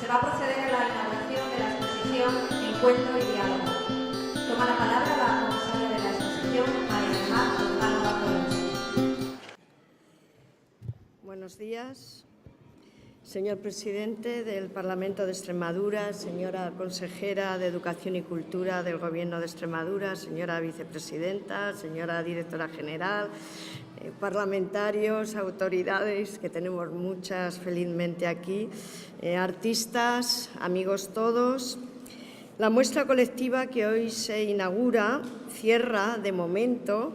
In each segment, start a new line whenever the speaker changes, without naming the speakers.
Se va a proceder a la inauguración de la exposición Encuentro y Diálogo. Toma la palabra la comisaria de la exposición, María del Mar Gonzalo Bartolomé.
Buenos días, señor presidente del Parlamento de Extremadura, señora consejera de Educación y Cultura del Gobierno de Extremadura, señora vicepresidenta, señora directora general, parlamentarios, autoridades, que tenemos muchas felizmente aquí, artistas, amigos todos. La muestra colectiva que hoy se inaugura cierra, de momento,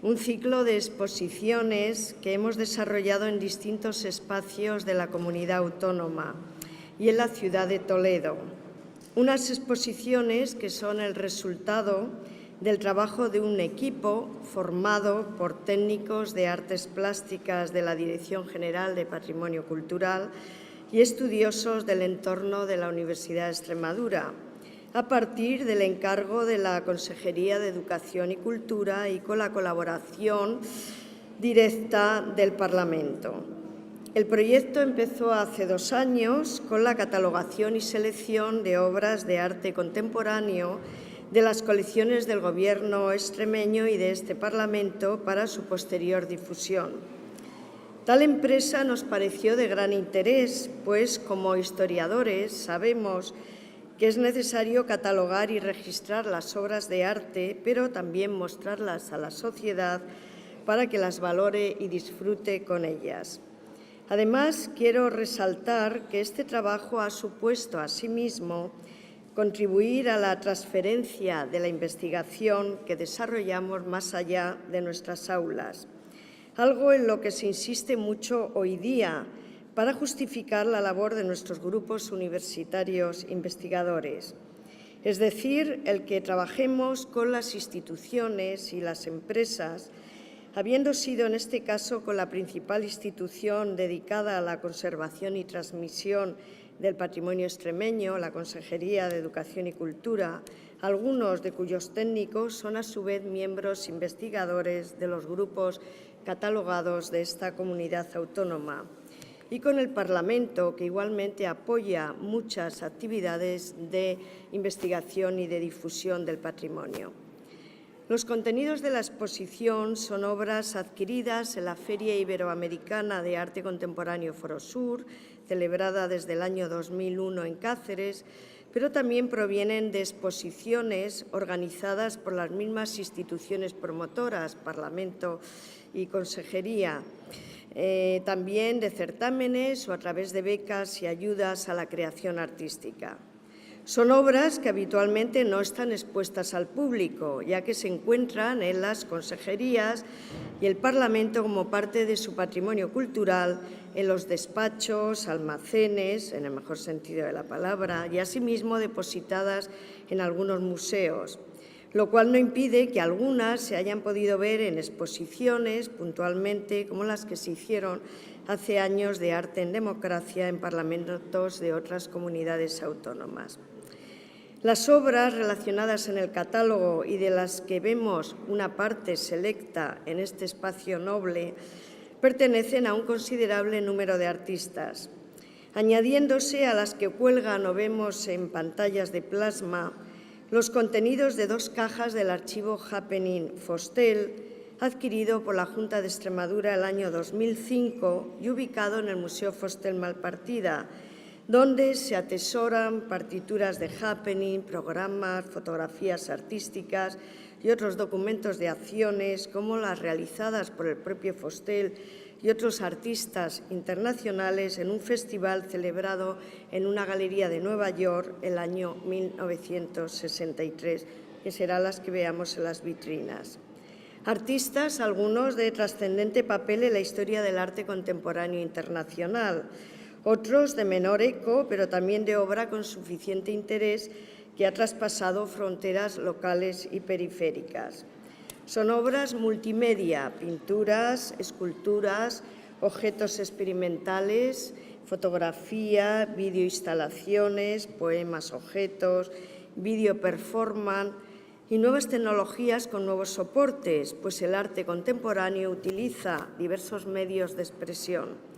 un ciclo de exposiciones que hemos desarrollado en distintos espacios de la comunidad autónoma y en la ciudad de Toledo. Unas exposiciones que son el resultado del trabajo de un equipo formado por técnicos de artes plásticas de la Dirección General de Patrimonio Cultural y estudiosos del entorno de la Universidad de Extremadura, a partir del encargo de la Consejería de Educación y Cultura y con la colaboración directa del Parlamento. El proyecto empezó hace 2 años con la catalogación y selección de obras de arte contemporáneo de las colecciones del Gobierno extremeño y de este Parlamento para su posterior difusión. Tal empresa nos pareció de gran interés, pues como historiadores sabemos que es necesario catalogar y registrar las obras de arte, pero también mostrarlas a la sociedad para que las valore y disfrute con ellas. Además, quiero resaltar que este trabajo ha supuesto asimismo contribuir a la transferencia de la investigación que desarrollamos más allá de nuestras aulas, algo en lo que se insiste mucho hoy día para justificar la labor de nuestros grupos universitarios investigadores, es decir, el que trabajemos con las instituciones y las empresas, habiendo sido en este caso con la principal institución dedicada a la conservación y transmisión del patrimonio extremeño, la Consejería de Educación y Cultura, algunos de cuyos técnicos son a su vez miembros investigadores de los grupos catalogados de esta comunidad autónoma, y con el Parlamento, que igualmente apoya muchas actividades de investigación y de difusión del patrimonio. Los contenidos de la exposición son obras adquiridas en la Feria Iberoamericana de Arte Contemporáneo Forosur, celebrada desde el año 2001 en Cáceres, pero también provienen de exposiciones organizadas por las mismas instituciones promotoras, Parlamento y Consejería, también de certámenes o a través de becas y ayudas a la creación artística. Son obras que habitualmente no están expuestas al público, ya que se encuentran en las consejerías y el Parlamento como parte de su patrimonio cultural, en los despachos, almacenes, en el mejor sentido de la palabra, y asimismo depositadas en algunos museos, lo cual no impide que algunas se hayan podido ver en exposiciones puntualmente, como las que se hicieron hace años de arte en democracia en parlamentos de otras comunidades autónomas. Las obras relacionadas en el catálogo y de las que vemos una parte selecta en este espacio noble pertenecen a un considerable número de artistas, añadiéndose a las que cuelgan o vemos en pantallas de plasma los contenidos de 2 cajas del archivo Happening Fostel, adquirido por la Junta de Extremadura el año 2005 y ubicado en el Museo Fostel Malpartida, donde se atesoran partituras de Happening, programas, fotografías artísticas y otros documentos de acciones, como las realizadas por el propio Fostel y otros artistas internacionales en un festival celebrado en una galería de Nueva York el año 1963, que serán las que veamos en las vitrinas. Artistas, algunos de trascendente papel en la historia del arte contemporáneo internacional, otros de menor eco, pero también de obra con suficiente interés que ha traspasado fronteras locales y periféricas. Son obras multimedia, pinturas, esculturas, objetos experimentales, fotografía, videoinstalaciones, poemas, objetos, video performance y nuevas tecnologías con nuevos soportes, pues el arte contemporáneo utiliza diversos medios de expresión.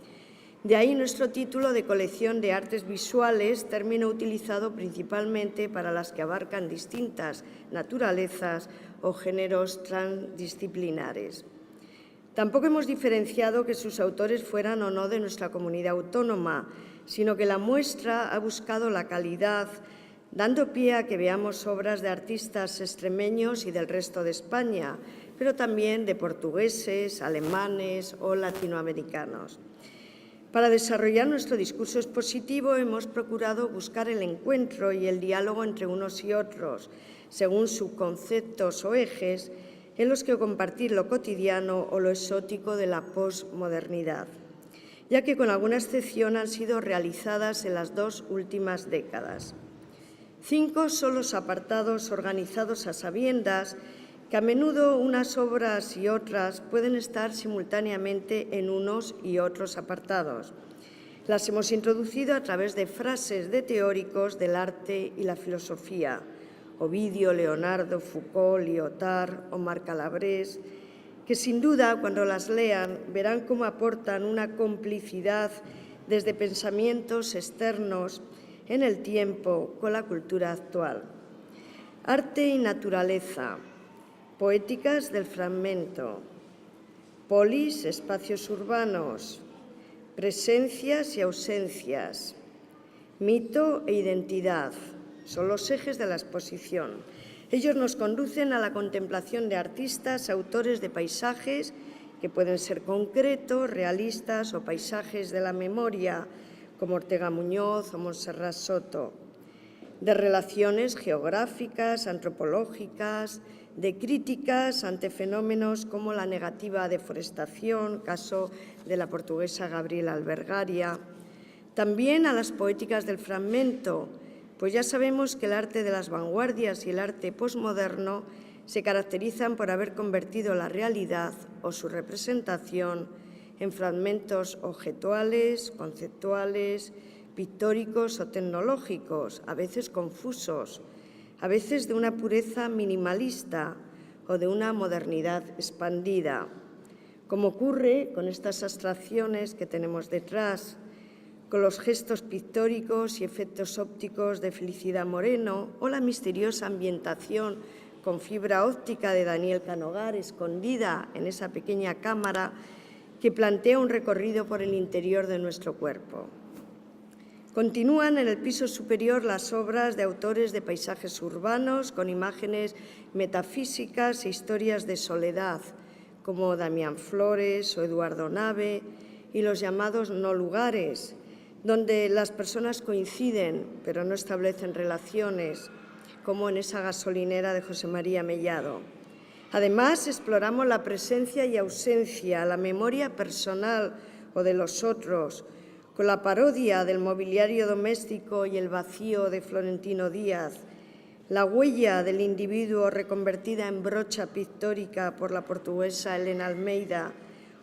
De ahí nuestro título de colección de artes visuales, término utilizado principalmente para las que abarcan distintas naturalezas o géneros transdisciplinares. Tampoco hemos diferenciado que sus autores fueran o no de nuestra comunidad autónoma, sino que la muestra ha buscado la calidad, dando pie a que veamos obras de artistas extremeños y del resto de España, pero también de portugueses, alemanes o latinoamericanos. Para desarrollar nuestro discurso expositivo hemos procurado buscar el encuentro y el diálogo entre unos y otros, según subconceptos o ejes, en los que compartir lo cotidiano o lo exótico de la posmodernidad, ya que con alguna excepción han sido realizadas en las 2 últimas décadas. 5 son los apartados organizados a sabiendas que a menudo unas obras y otras pueden estar simultáneamente en unos y otros apartados. Las hemos introducido a través de frases de teóricos del arte y la filosofía, Ovidio, Leonardo, Foucault, Lyotard, Omar Calabrés, que sin duda cuando las lean verán cómo aportan una complicidad desde pensamientos externos en el tiempo con la cultura actual. Arte y naturaleza, poéticas del fragmento, polis, espacios urbanos, presencias y ausencias, mito e identidad, son los ejes de la exposición. Ellos nos conducen a la contemplación de artistas, autores de paisajes que pueden ser concretos, realistas o paisajes de la memoria, como Ortega Muñoz o Montserrat Soto, de relaciones geográficas, antropológicas, de críticas ante fenómenos como la negativa deforestación, caso de la portuguesa Gabriela Albergaria, también a las poéticas del fragmento, pues ya sabemos que el arte de las vanguardias y el arte posmoderno se caracterizan por haber convertido la realidad o su representación en fragmentos objetuales, conceptuales, pictóricos o tecnológicos, a veces confusos, a veces de una pureza minimalista o de una modernidad expandida, como ocurre con estas abstracciones que tenemos detrás, con los gestos pictóricos y efectos ópticos de Felicidad Moreno o la misteriosa ambientación con fibra óptica de Daniel Canogar, escondida en esa pequeña cámara que plantea un recorrido por el interior de nuestro cuerpo. Continúan en el piso superior las obras de autores de paisajes urbanos con imágenes metafísicas e historias de soledad, como Damián Flores o Eduardo Nave, y los llamados no lugares, donde las personas coinciden pero no establecen relaciones, como en esa gasolinera de José María Mellado. Además, exploramos la presencia y ausencia, la memoria personal o de los otros, con la parodia del mobiliario doméstico y el vacío de Florentino Díaz, la huella del individuo reconvertida en brocha pictórica por la portuguesa Elena Almeida,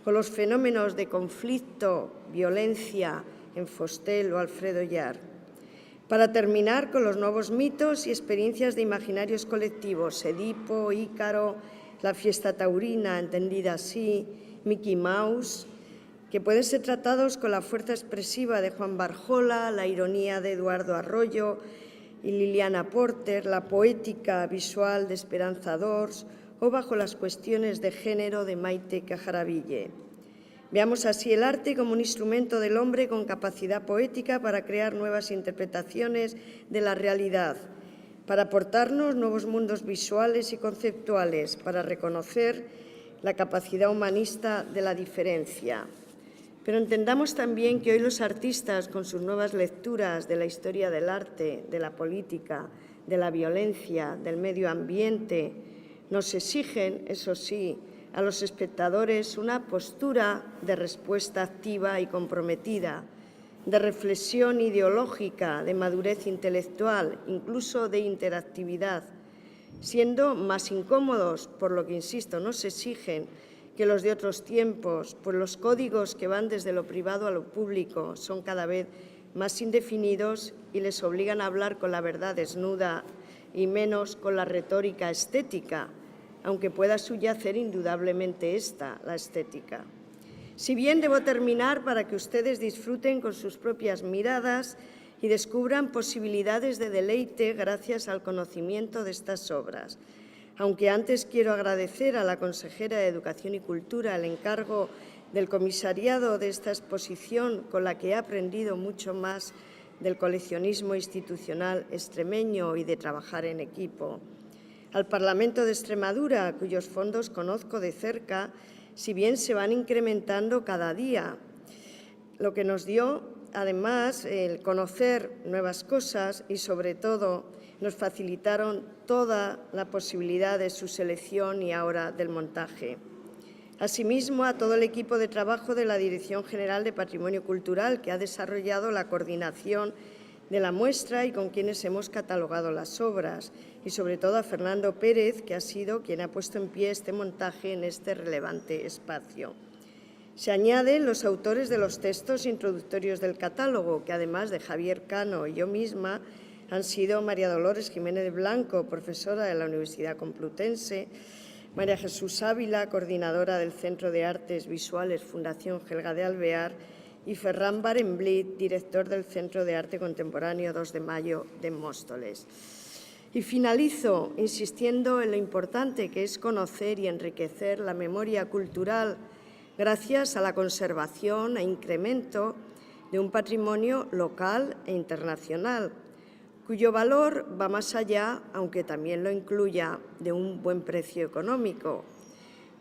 o los fenómenos de conflicto, violencia en Fostel o Alfredo Yar. Para terminar con los nuevos mitos y experiencias de imaginarios colectivos, Edipo, Ícaro, la fiesta taurina, entendida así, Mickey Mouse, que pueden ser tratados con la fuerza expresiva de Juan Barjola, la ironía de Eduardo Arroyo y Liliana Porter, la poética visual de Esperanza Dors o bajo las cuestiones de género de Maite Cajaraville. Veamos así el arte como un instrumento del hombre con capacidad poética para crear nuevas interpretaciones de la realidad, para aportarnos nuevos mundos visuales y conceptuales, para reconocer la capacidad humanista de la diferencia. Pero entendamos también que hoy los artistas, con sus nuevas lecturas de la historia del arte, de la política, de la violencia, del medio ambiente, nos exigen, eso sí, a los espectadores una postura de respuesta activa y comprometida, de reflexión ideológica, de madurez intelectual, incluso de interactividad, siendo más incómodos, por lo que, insisto, nos exigen que los de otros tiempos, pues los códigos que van desde lo privado a lo público son cada vez más indefinidos y les obligan a hablar con la verdad desnuda y menos con la retórica estética, aunque pueda subyacer indudablemente esta, la estética. Si bien debo terminar para que ustedes disfruten con sus propias miradas y descubran posibilidades de deleite gracias al conocimiento de estas obras. Aunque antes quiero agradecer a la consejera de Educación y Cultura el encargo del comisariado de esta exposición, con la que he aprendido mucho más del coleccionismo institucional extremeño y de trabajar en equipo. Al Parlamento de Extremadura, cuyos fondos conozco de cerca, si bien se van incrementando cada día, lo que nos dio, además, el conocer nuevas cosas y, sobre todo, nos facilitaron toda la posibilidad de su selección y ahora del montaje. Asimismo, a todo el equipo de trabajo de la Dirección General de Patrimonio Cultural, que ha desarrollado la coordinación de la muestra y con quienes hemos catalogado las obras, y sobre todo a Fernando Pérez, que ha sido quien ha puesto en pie este montaje en este relevante espacio. Se añaden los autores de los textos introductorios del catálogo, que además de Javier Cano y yo misma, han sido María Dolores Jiménez Blanco, profesora de la Universidad Complutense, María Jesús Ávila, coordinadora del Centro de Artes Visuales Fundación Helga de Alvear, y Ferran Barenblit, director del Centro de Arte Contemporáneo 2 de Mayo de Móstoles. Y finalizo insistiendo en lo importante que es conocer y enriquecer la memoria cultural gracias a la conservación e incremento de un patrimonio local e internacional, cuyo valor va más allá, aunque también lo incluya, de un buen precio económico,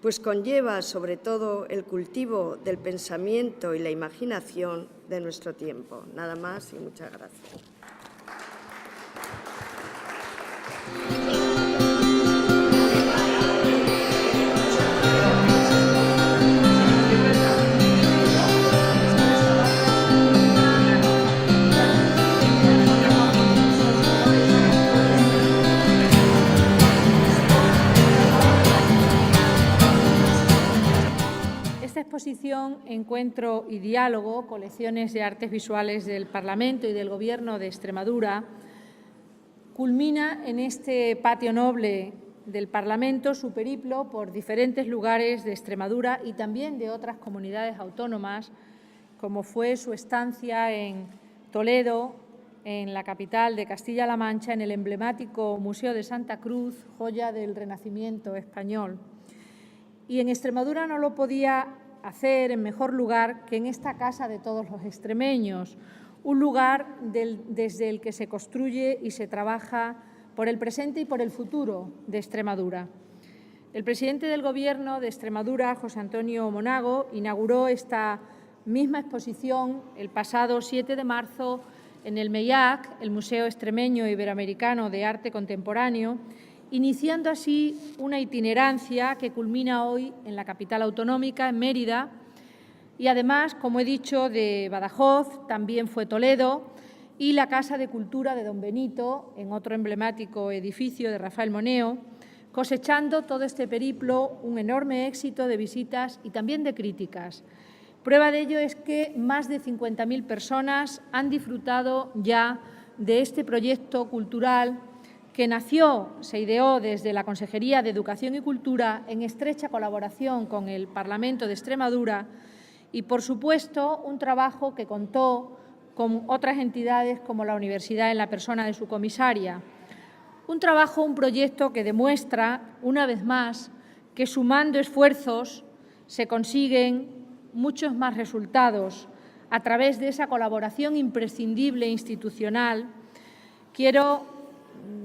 pues conlleva sobre todo el cultivo del pensamiento y la imaginación de nuestro tiempo. Nada más y muchas gracias.
Esta exposición, Encuentro y Diálogo, colecciones de artes visuales del Parlamento y del Gobierno de Extremadura, culmina en este patio noble del Parlamento su periplo por diferentes lugares de Extremadura y también de otras comunidades autónomas, como fue su estancia en Toledo, en la capital de Castilla-La Mancha, en el emblemático Museo de Santa Cruz, joya del Renacimiento español. Y en Extremadura no lo podía hacer en mejor lugar que en esta casa de todos los extremeños, un lugar desde el que se construye y se trabaja por el presente y por el futuro de Extremadura. El presidente del Gobierno de Extremadura, José Antonio Monago, inauguró esta misma exposición el pasado 7 de marzo en el MEIAC, el Museo Extremeño Iberoamericano de Arte Contemporáneo, iniciando así una itinerancia que culmina hoy en la capital autonómica, en Mérida, y además, como he dicho, de Badajoz, también fue Toledo, y la Casa de Cultura de Don Benito, en otro emblemático edificio de Rafael Moneo, cosechando todo este periplo un enorme éxito de visitas y también de críticas. Prueba de ello es que más de 50.000 personas han disfrutado ya de este proyecto cultural que nació, se ideó desde la Consejería de Educación y Cultura en estrecha colaboración con el Parlamento de Extremadura y, por supuesto, un trabajo que contó con otras entidades como la Universidad en la persona de su comisaria. Un trabajo, un proyecto que demuestra, una vez más, que sumando esfuerzos se consiguen muchos más resultados a través de esa colaboración imprescindible institucional. Quiero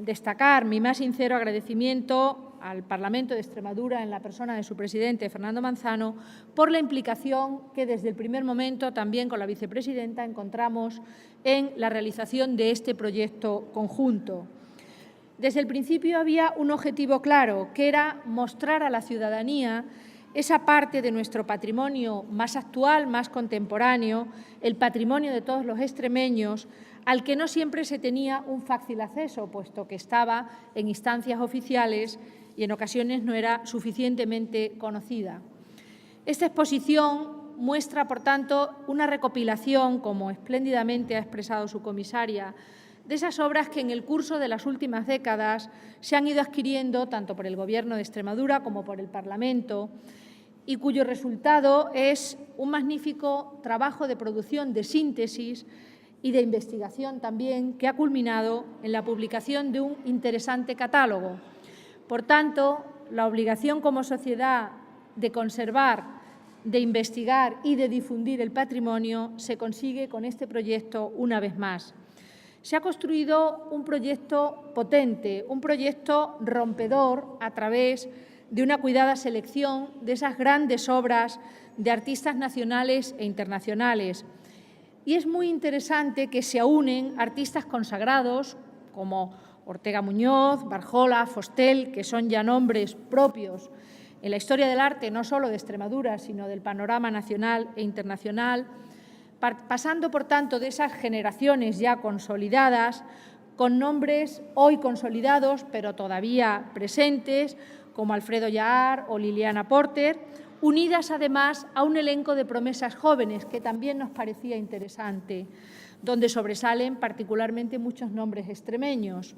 destacar mi más sincero agradecimiento al Parlamento de Extremadura, en la persona de su presidente, Fernando Manzano, por la implicación que desde el primer momento, también con la vicepresidenta, encontramos en la realización de este proyecto conjunto. Desde el principio había un objetivo claro, que era mostrar a la ciudadanía esa parte de nuestro patrimonio más actual, más contemporáneo, el patrimonio de todos los extremeños, al que no siempre se tenía un fácil acceso, puesto que estaba en instancias oficiales y en ocasiones no era suficientemente conocida. Esta exposición muestra, por tanto, una recopilación, como espléndidamente ha expresado su comisaria, de esas obras que en el curso de las últimas décadas se han ido adquiriendo tanto por el Gobierno de Extremadura como por el Parlamento y cuyo resultado es un magnífico trabajo de producción, de síntesis y de investigación también, que ha culminado en la publicación de un interesante catálogo. Por tanto, la obligación como sociedad de conservar, de investigar y de difundir el patrimonio se consigue con este proyecto una vez más. Se ha construido un proyecto potente, un proyecto rompedor a través de una cuidada selección de esas grandes obras de artistas nacionales e internacionales. Y es muy interesante que se aúnen artistas consagrados como Ortega Muñoz, Barjola, Fostel, que son ya nombres propios en la historia del arte, no solo de Extremadura, sino del panorama nacional e internacional, pasando, por tanto, de esas generaciones ya consolidadas, con nombres hoy consolidados, pero todavía presentes, como Alfredo Yaar o Liliana Porter, unidas además a un elenco de promesas jóvenes, que también nos parecía interesante, donde sobresalen particularmente muchos nombres extremeños,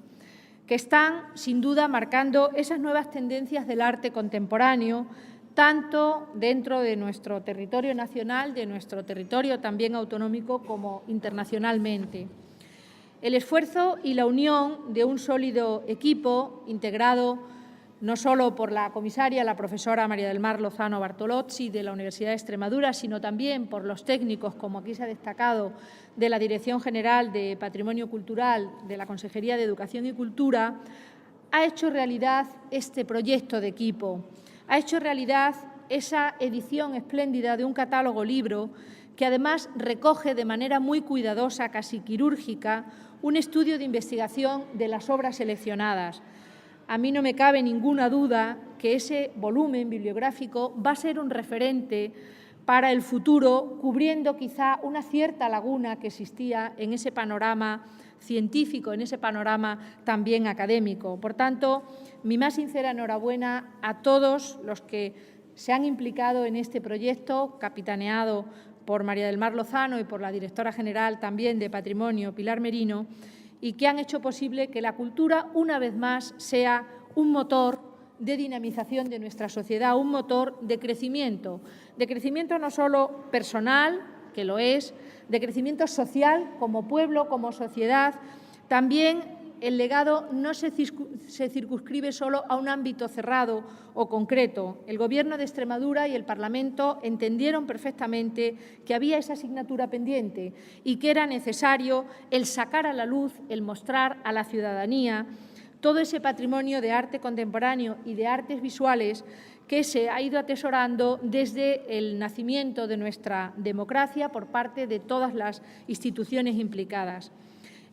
que están, sin duda, marcando esas nuevas tendencias del arte contemporáneo, tanto dentro de nuestro territorio nacional, de nuestro territorio también autonómico, como internacionalmente. El esfuerzo y la unión de un sólido equipo integrado no solo por la comisaria, la profesora María del Mar Lozano Bartolozzi de la Universidad de Extremadura, sino también por los técnicos, como aquí se ha destacado, de la Dirección General de Patrimonio Cultural de la Consejería de Educación y Cultura, ha hecho realidad este proyecto de equipo, ha hecho realidad esa edición espléndida de un catálogo libro que además recoge de manera muy cuidadosa, casi quirúrgica, un estudio de investigación de las obras seleccionadas. A mí no me cabe ninguna duda que ese volumen bibliográfico va a ser un referente para el futuro, cubriendo quizá una cierta laguna que existía en ese panorama científico, en ese panorama también académico. Por tanto, mi más sincera enhorabuena a todos los que se han implicado en este proyecto, capitaneado por María del Mar Lozano y por la directora general también de Patrimonio, Pilar Merino, y que han hecho posible que la cultura, una vez más, sea un motor de dinamización de nuestra sociedad, un motor de crecimiento no solo personal, que lo es, de crecimiento social como pueblo, como sociedad. También el legado no se circunscribe solo a un ámbito cerrado o concreto. El Gobierno de Extremadura y el Parlamento entendieron perfectamente que había esa asignatura pendiente y que era necesario el sacar a la luz, el mostrar a la ciudadanía todo ese patrimonio de arte contemporáneo y de artes visuales que se ha ido atesorando desde el nacimiento de nuestra democracia por parte de todas las instituciones implicadas.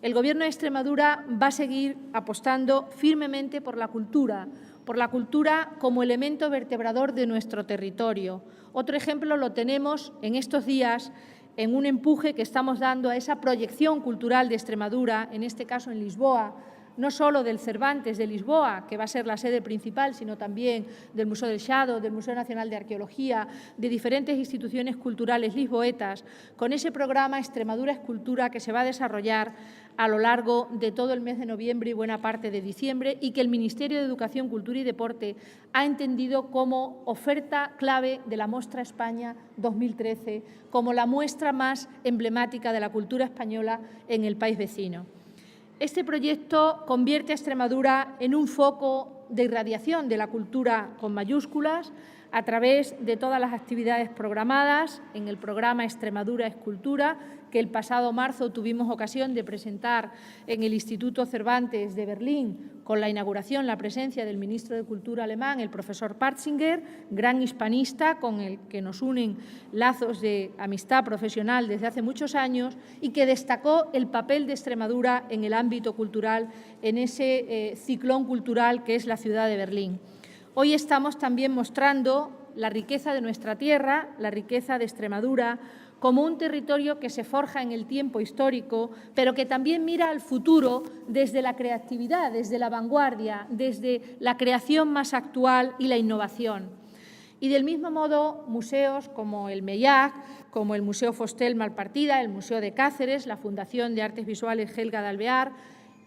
El Gobierno de Extremadura va a seguir apostando firmemente por la cultura como elemento vertebrador de nuestro territorio. Otro ejemplo lo tenemos en estos días en un empuje que estamos dando a esa proyección cultural de Extremadura, en este caso en Lisboa, no solo del Cervantes de Lisboa, que va a ser la sede principal, sino también del Museo del Xado, del Museo Nacional de Arqueología, de diferentes instituciones culturales lisboetas, con ese programa Extremadura es Cultura que se va a desarrollar a lo largo de todo el mes de noviembre y buena parte de diciembre, y que el Ministerio de Educación, Cultura y Deporte ha entendido como oferta clave de la Mostra España 2013, como la muestra más emblemática de la cultura española en el país vecino. Este proyecto convierte a Extremadura en un foco de irradiación de la cultura con mayúsculas a través de todas las actividades programadas en el programa Extremadura es Cultura, que el pasado marzo tuvimos ocasión de presentar en el Instituto Cervantes de Berlín, con la inauguración, la presencia del ministro de Cultura alemán, el profesor Patzinger, gran hispanista con el que nos unen lazos de amistad profesional desde hace muchos años, y que destacó el papel de Extremadura en el ámbito cultural, en ese ciclón cultural que es la ciudad de Berlín. Hoy estamos también mostrando la riqueza de nuestra tierra, la riqueza de Extremadura, como un territorio que se forja en el tiempo histórico, pero que también mira al futuro desde la creatividad, desde la vanguardia, desde la creación más actual y la innovación. Y del mismo modo, museos como el MEIAC, como el Museo Fostel Malpartida, el Museo de Cáceres, la Fundación de Artes Visuales Helga de Alvear,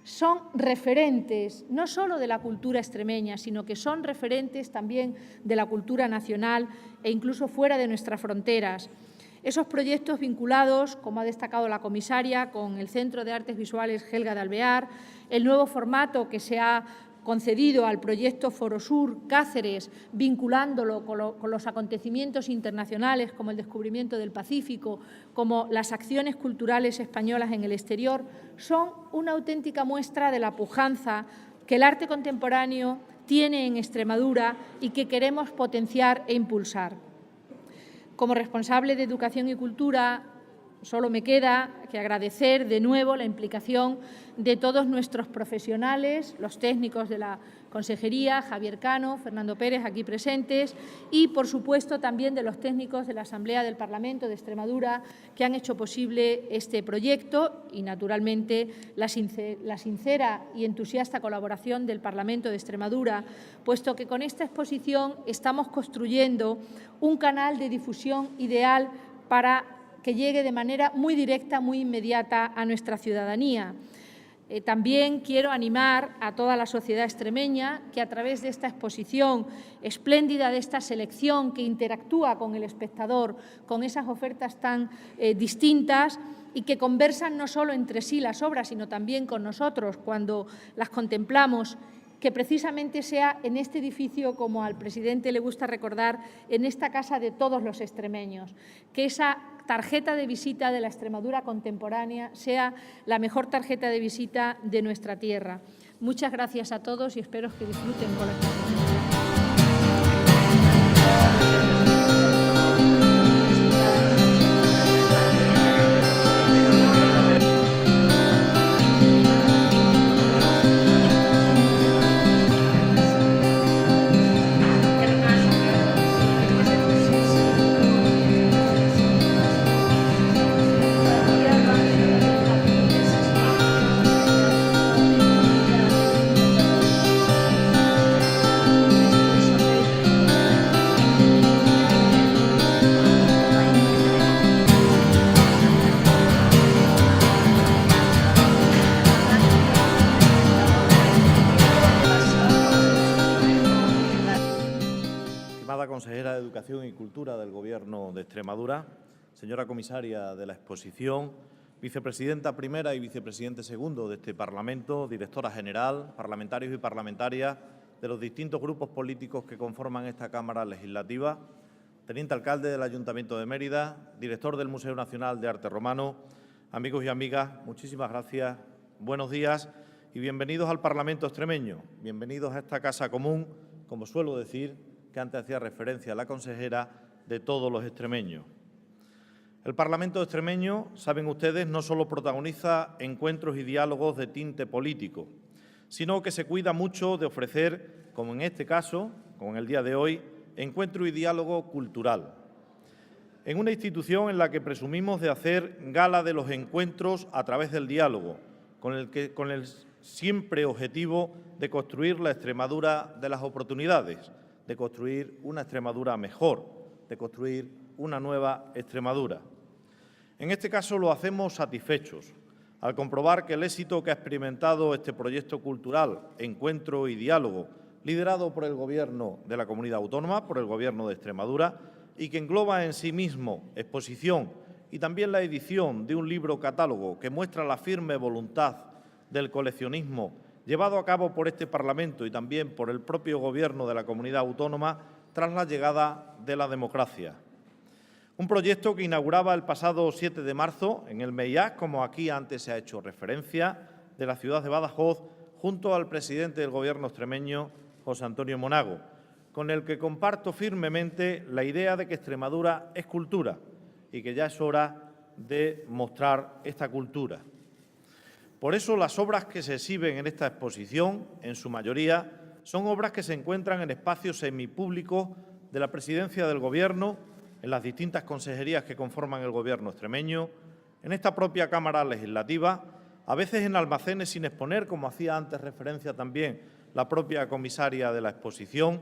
son referentes no solo de la cultura extremeña, sino que son referentes también de la cultura nacional e incluso fuera de nuestras fronteras. Esos proyectos vinculados, como ha destacado la comisaria, con el Centro de Artes Visuales Helga de Alvear, el nuevo formato que se ha concedido al proyecto Forosur Cáceres, vinculándolo con los acontecimientos internacionales como el descubrimiento del Pacífico, como las acciones culturales españolas en el exterior, son una auténtica muestra de la pujanza que el arte contemporáneo tiene en Extremadura y que queremos potenciar e impulsar. Como responsable de Educación y Cultura, solo me queda que agradecer de nuevo la implicación de todos nuestros profesionales, los técnicos de la Consejería, Javier Cano, Fernando Pérez, aquí presentes, y, por supuesto, también de los técnicos de la Asamblea del Parlamento de Extremadura que han hecho posible este proyecto y, naturalmente, la sincera y entusiasta colaboración del Parlamento de Extremadura, puesto que con esta exposición estamos construyendo un canal de difusión ideal para que llegue de manera muy directa, muy inmediata a nuestra ciudadanía. También quiero animar a toda la sociedad extremeña que a través de esta exposición espléndida, de esta selección que interactúa con el espectador, con esas ofertas tan distintas y que conversan no solo entre sí las obras, sino también con nosotros cuando las contemplamos, que precisamente sea en este edificio, como al presidente le gusta recordar, en esta casa de todos los extremeños, que esa tarjeta de visita de la Extremadura contemporánea sea la mejor tarjeta de visita de nuestra tierra. Muchas gracias a todos y espero que disfruten con la exposición.
Consejera de Educación y Cultura del Gobierno de Extremadura, señora comisaria de la exposición, vicepresidenta primera y vicepresidente segundo de este Parlamento, directora general, parlamentarios y parlamentarias de los distintos grupos políticos que conforman esta Cámara Legislativa, teniente alcalde del Ayuntamiento de Mérida, director del Museo Nacional de Arte Romano, amigos y amigas, muchísimas gracias, buenos días y bienvenidos al Parlamento extremeño, bienvenidos a esta casa común, como suelo decir, que antes hacía referencia a la consejera, de todos los extremeños. El Parlamento extremeño, saben ustedes, no solo protagoniza encuentros y diálogos de tinte político, sino que se cuida mucho de ofrecer, como en este caso, como en el día de hoy, encuentro y diálogo cultural. En una institución en la que presumimos de hacer gala de los encuentros a través del diálogo, con el siempre objetivo de construir la Extremadura de las oportunidades, de construir una Extremadura mejor, de construir una nueva Extremadura. En este caso lo hacemos satisfechos, al comprobar que el éxito que ha experimentado este proyecto cultural, encuentro y diálogo, liderado por el Gobierno de la Comunidad Autónoma, por el Gobierno de Extremadura, y que engloba en sí mismo exposición y también la edición de un libro catálogo que muestra la firme voluntad del coleccionismo llevado a cabo por este Parlamento y también por el propio Gobierno de la Comunidad Autónoma tras la llegada de la democracia. Un proyecto que inauguraba el pasado 7 de marzo en el MEIAC, como aquí antes se ha hecho referencia, de la ciudad de Badajoz, junto al presidente del Gobierno extremeño, José Antonio Monago, con el que comparto firmemente la idea de que Extremadura es cultura y que ya es hora de mostrar esta cultura. Por eso, las obras que se exhiben en esta exposición, en su mayoría, son obras que se encuentran en espacios semipúblicos de la Presidencia del Gobierno, en las distintas consejerías que conforman el Gobierno extremeño, en esta propia Cámara Legislativa, a veces en almacenes sin exponer, como hacía antes referencia también la propia comisaria de la exposición.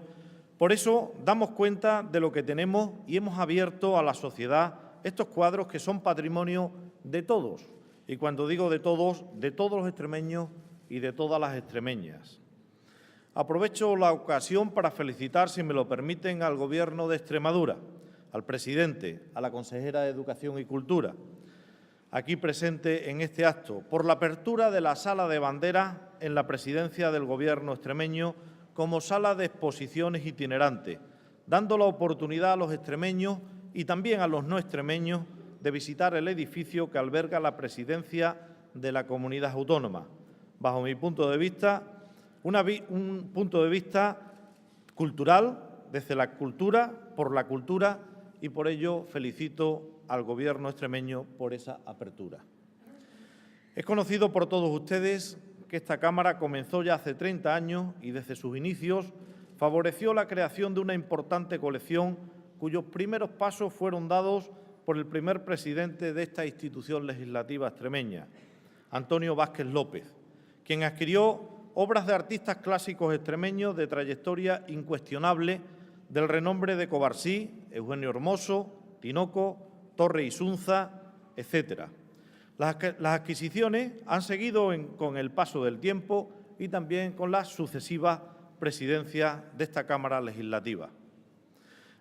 Por eso, damos cuenta de lo que tenemos y hemos abierto a la sociedad estos cuadros que son patrimonio de todos. Y cuando digo de todos los extremeños, y de todas las extremeñas. Aprovecho la ocasión para felicitar, si me lo permiten, al Gobierno de Extremadura, al presidente, a la consejera de Educación y Cultura, aquí presente en este acto, por la apertura de la Sala de Banderas en la presidencia del Gobierno extremeño como sala de exposiciones itinerante, dando la oportunidad a los extremeños y también a los no extremeños de visitar el edificio que alberga la presidencia de la comunidad autónoma. Bajo mi punto de vista, un punto de vista cultural, desde la cultura, por la cultura, y por ello felicito al Gobierno extremeño por esa apertura. Es conocido por todos ustedes que esta Cámara comenzó ya hace 30 años y desde sus inicios favoreció la creación de una importante colección cuyos primeros pasos fueron dados por el primer presidente de esta institución legislativa extremeña, Antonio Vázquez López, quien adquirió obras de artistas clásicos extremeños de trayectoria incuestionable del renombre de Covarsí, Eugenio Hermoso, Tinoco, Torre y Sunza, etc. Las adquisiciones han seguido con el paso del tiempo y también con las sucesivas presidencias de esta Cámara Legislativa.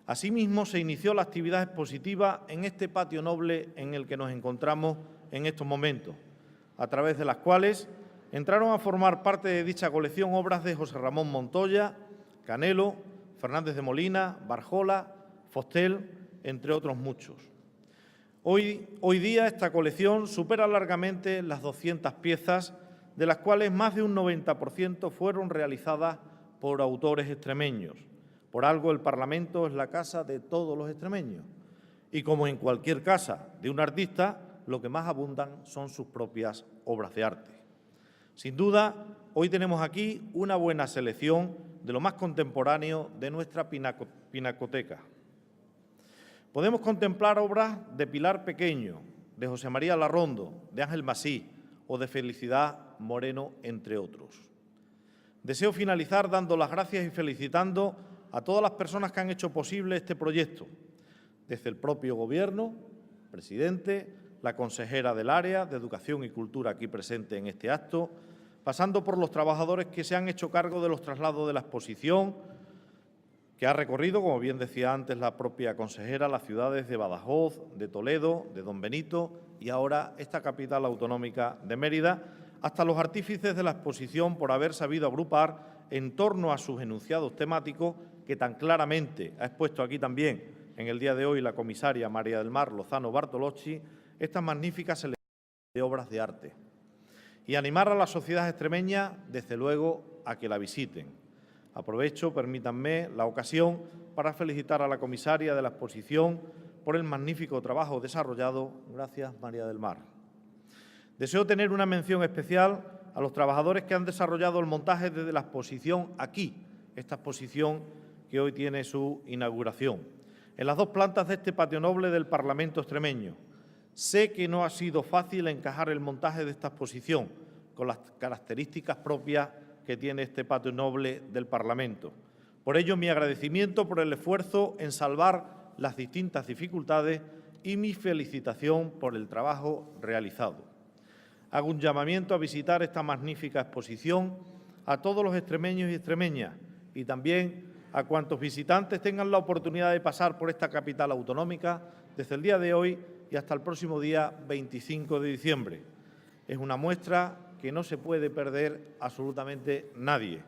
Asimismo, se inició la actividad expositiva en este patio noble en el que nos encontramos en estos momentos, a través de las cuales entraron a formar parte de dicha colección obras de José Ramón Montoya, Canelo, Fernández de Molina, Barjola, Fostel, entre otros muchos. Hoy día esta colección supera largamente las 200 piezas, de las cuales más de un 90% fueron realizadas por autores extremeños. Por algo el Parlamento es la casa de todos los extremeños. Y como en cualquier casa de un artista, lo que más abundan son sus propias obras de arte. Sin duda, hoy tenemos aquí una buena selección de lo más contemporáneo de nuestra pinacoteca. Podemos contemplar obras de Pilar Pequeño, de José María Larrondo, de Ángel Masí o de Felicidad Moreno, entre otros. Deseo finalizar dando las gracias y felicitando a todas las personas que han hecho posible este proyecto, desde el propio Gobierno, presidente, la consejera del área de Educación y Cultura aquí presente en este acto, pasando por los trabajadores que se han hecho cargo de los traslados de la exposición, que ha recorrido, como bien decía antes la propia consejera, las ciudades de Badajoz, de Toledo, de Don Benito y ahora esta capital autonómica de Mérida, hasta los artífices de la exposición por haber sabido agrupar en torno a sus enunciados temáticos que tan claramente ha expuesto aquí también en el día de hoy la comisaria María del Mar Lozano Bartolocci, estas magníficas selecciones de obras de arte. Y animar a la sociedad extremeña, desde luego, a que la visiten. Aprovecho, permítanme, la ocasión para felicitar a la comisaria de la exposición por el magnífico trabajo desarrollado. Gracias, María del Mar. Deseo tener una mención especial a los trabajadores que han desarrollado el montaje desde la exposición aquí, esta exposición que hoy tiene su inauguración, en las dos plantas de este patio noble del Parlamento extremeño. Sé que no ha sido fácil encajar el montaje de esta exposición con las características propias que tiene este patio noble del Parlamento. Por ello, mi agradecimiento por el esfuerzo en salvar las distintas dificultades y mi felicitación por el trabajo realizado. Hago un llamamiento a visitar esta magnífica exposición a todos los extremeños y extremeñas y también a cuantos visitantes tengan la oportunidad de pasar por esta capital autonómica desde el día de hoy y hasta el próximo día 25 de diciembre. Es una muestra que no se puede perder absolutamente nadie.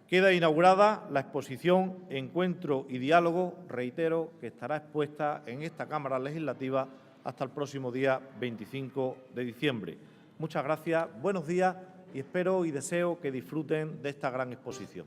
Queda inaugurada la exposición Encuentro y Diálogo, reitero, que estará expuesta en esta Cámara Legislativa hasta el próximo día 25 de diciembre. Muchas gracias, buenos días y espero y deseo que disfruten de esta gran exposición.